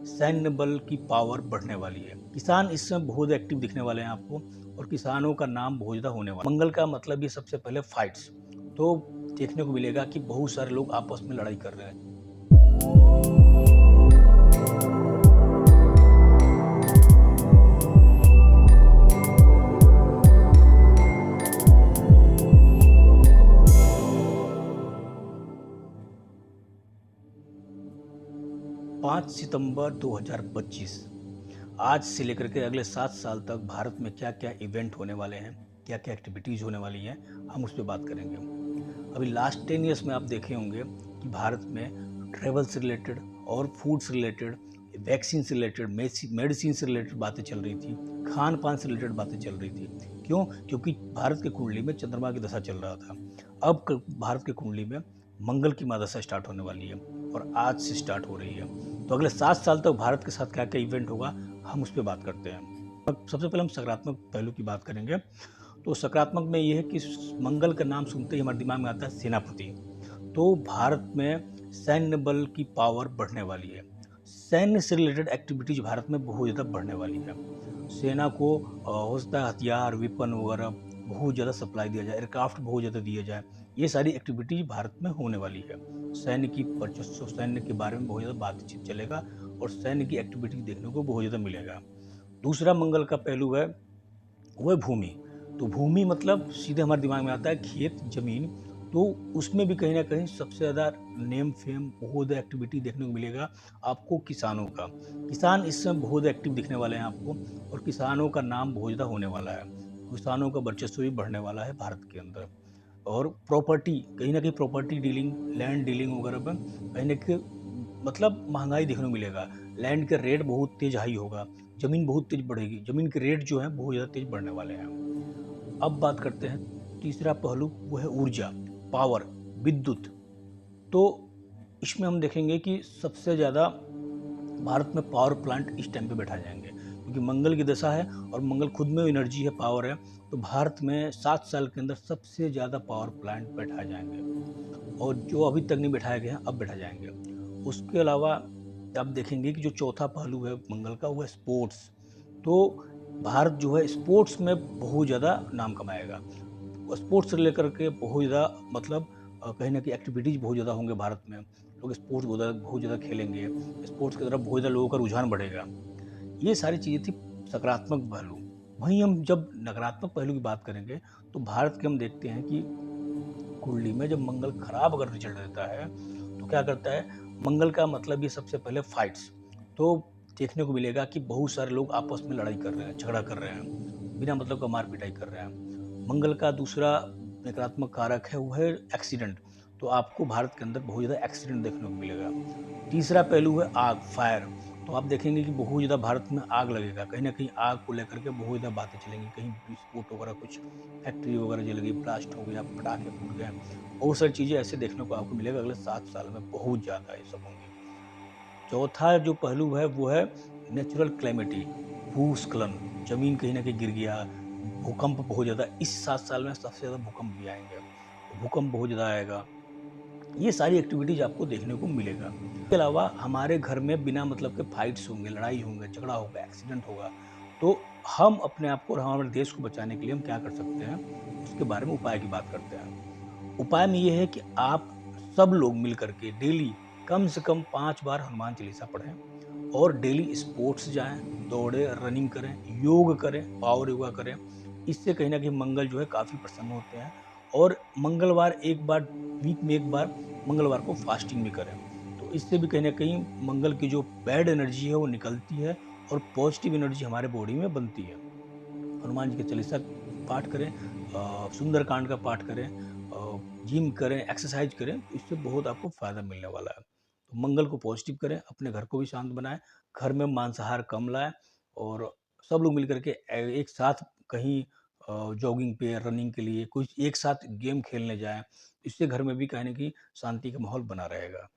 सैन्य बल की पावर बढ़ने वाली है। किसान इस समय बहुत एक्टिव दिखने वाले हैं आपको, और किसानों का नाम बहुत ज़्यादा होने वाला है। मंगल का मतलब ये सबसे पहले फाइट्स, तो देखने को मिलेगा कि बहुत सारे लोग आपस में लड़ाई कर रहे हैं। 5 सितंबर 2025, आज से लेकर के अगले 7 साल तक भारत में क्या-क्या इवेंट होने वाले हैं, क्या-क्या एक्टिविटीज़ होने वाली हैं, हम उस पे बात करेंगे। अभी लास्ट 10 इयर्स में आप देखे होंगे कि भारत में ट्रैवल से रिलेटेड और फूड से रिलेटेड, वैक्सीन से रिलेटेड, मेडिसिन से रिलेटेड बातें चल रही थी, खान-पान से रिलेटेड बातें चल रही थी। क्यों? क्योंकि भारत की कुंडली में चंद्रमा की दशा चल रहा था। अब भारत की कुंडली में मंगल की महादशा स्टार्ट होने वाली है, और आज से स्टार्ट हो रही है। तो अगले 7 साल तक भारत के साथ क्या-क्या इवेंट होगा, हम उस पे बात करते हैं। अब सबसे पहले हम सकारात्मक पहलू की बात करेंगे। तो सकारात्मक में ये है कि मंगल का नाम सुनते ही हमारे दिमाग में आता है सेनापति। तो भारत में सैन्य बल की पावर बढ़ने वाली है। सैन्य से रिलेटेड एक्टिविटीज भारत में बहुत ज़्यादा बढ़ने वाली है। सेना को हो सकता है हथियार, वेपन वगैरह बहुत ज़्यादा सप्लाई दिया जाए, एयरक्राफ्ट बहुत ज़्यादा दिए जाए। ये सारी एक्टिविटीज भारत में होने वाली है। सैन्य की वर्चस्व, सैन्य के बारे में बहुत ज़्यादा बातचीत चलेगा, और सैन्य की एक्टिविटीज देखने को बहुत ज़्यादा मिलेगा। दूसरा मंगल का पहलू है, वो है भूमि। तो भूमि मतलब सीधे हमारे दिमाग में आता है खेत, ज़मीन। तो उसमें भी कहीं न कहीं सबसे ज़्यादा नेम फेम बहुत ज़्यादा एक्टिविटी देखने को मिलेगा आपको किसानों का। किसान इस समय बहुत एक्टिव दिखने वाले हैं आपको, और किसानों का नाम बहुत ज़्यादा होने वाला है। किसानों का वर्चस्व भी बढ़ने वाला है भारत के अंदर। और प्रॉपर्टी, कहीं न कहीं प्रॉपर्टी डीलिंग, लैंड डीलिंग वगैरह में कहीं न कहीं मतलब महँगाई देखने को मिलेगा। लैंड के रेट बहुत तेज़ हाई होगा, ज़मीन बहुत तेज़ बढ़ेगी, ज़मीन के रेट जो हैं बहुत ज़्यादा तेज़ बढ़ने वाले हैं। अब बात करते हैं तीसरा पहलू, वो है ऊर्जा, पावर, विद्युत। तो इसमें हम देखेंगे कि सबसे ज़्यादा भारत में पावर प्लांट इस टाइम पे बैठाए जाएँगे, क्योंकि मंगल की दशा है और मंगल खुद में एनर्जी है, पावर है। तो भारत में 7 साल के अंदर सबसे ज़्यादा पावर प्लांट बैठाए जाएँगे, और जो अभी तक नहीं बैठाए गए हैं, अब बैठाए जाएँगे। उसके अलावा आप देखेंगे कि जो चौथा पहलू है मंगल का, वो है स्पोर्ट्स। तो भारत जो है स्पोर्ट्स में बहुत ज़्यादा नाम कमाएगा। स्पोर्ट्स से लेकर के बहुत ज़्यादा मतलब कहीं न कहीं एक्टिविटीज़ बहुत ज़्यादा होंगे भारत में। लोग स्पोर्ट्स बहुत ज़्यादा खेलेंगे, स्पोर्ट्स की तरफ बहुत ज़्यादा लोगों का रुझान बढ़ेगा। ये सारी चीज़ें थी सकारात्मक पहलू। वहीं हम जब नकारात्मक पहलू की बात करेंगे, तो भारत के हम देखते हैं कि कुंडली में जब मंगल खराब अगर रिजल्ट देता है, तो क्या करता है, मंगल का मतलब ये सबसे पहले फाइट्स। तो देखने को मिलेगा कि बहुत सारे लोग आपस में लड़ाई कर रहे हैं, झगड़ा कर रहे हैं, बिना मतलब का मार पिटाई कर रहे हैं। मंगल का दूसरा नकारात्मक कारक है, वो है एक्सीडेंट। तो आपको भारत के अंदर बहुत ज़्यादा एक्सीडेंट देखने को मिलेगा। तीसरा पहलू है आग, फायर। तो आप देखेंगे कि बहुत ज़्यादा भारत में आग लगेगा, कहीं न कहीं आग को लेकर के बहुत ज़्यादा बातें चलेंगी, कहीं विस्फोट वगैरह कुछ, फैक्ट्री वगैरह जल गई, ब्लास्ट हो गया, पटाखे फूट गए। बहुत सारी चीज़ें ऐसे देखने को आपको मिलेगा अगले 7 साल में, बहुत ज़्यादा ये सब होंगे। चौथा जो पहलू है, वो है नेचुरल कैलेमिटी, भूस्खलन, ज़मीन कहीं न कहीं गिर गया, भूकंप बहुत ज़्यादा इस 7 साल में सबसे ज़्यादा भूकंप भी आएँगे। भूकंप बहुत ज़्यादा आएगा। ये सारी एक्टिविटीज़ आपको देखने को मिलेगा। इसके अलावा हमारे घर में बिना मतलब के फाइट्स होंगे, लड़ाई होंगे, झगड़ा होगा, एक्सीडेंट होगा। तो हम अपने आप को और हमारे देश को बचाने के लिए हम क्या कर सकते हैं, उसके बारे में उपाय की बात करते हैं। उपाय में ये है कि आप सब लोग मिल कर के डेली कम से कम 5 बार हनुमान चालीसा पढ़ें, और डेली स्पोर्ट्स जाएँ, दौड़ें, रनिंग करें, योग करें, पावर योगा करें। इससे कहीं न कहीं मंगल जो है काफ़ी प्रसन्न होते हैं, और मंगलवार एक बार, वीक में 1 बार मंगलवार को फास्टिंग भी करें। तो इससे भी कहीं न कहीं मंगल की जो बैड एनर्जी है वो निकलती है, और पॉजिटिव एनर्जी हमारे बॉडी में बनती है। हनुमान जी का चालीसा पाठ करें, सुंदरकांड का पाठ करें, जिम करें, एक्सरसाइज करें, तो इससे बहुत आपको फ़ायदा मिलने वाला है। तो मंगल को पॉजिटिव करें, अपने घर को भी शांत बनाएँ, घर में मांसाहार कम लाएँ, और सब लोग मिल कर के एक साथ कहीं जॉगिंग पे, रनिंग के लिए कुछ एक साथ गेम खेलने जाएँ। इससे घर में भी कहीं न कहीं शांति का माहौल बना रहेगा।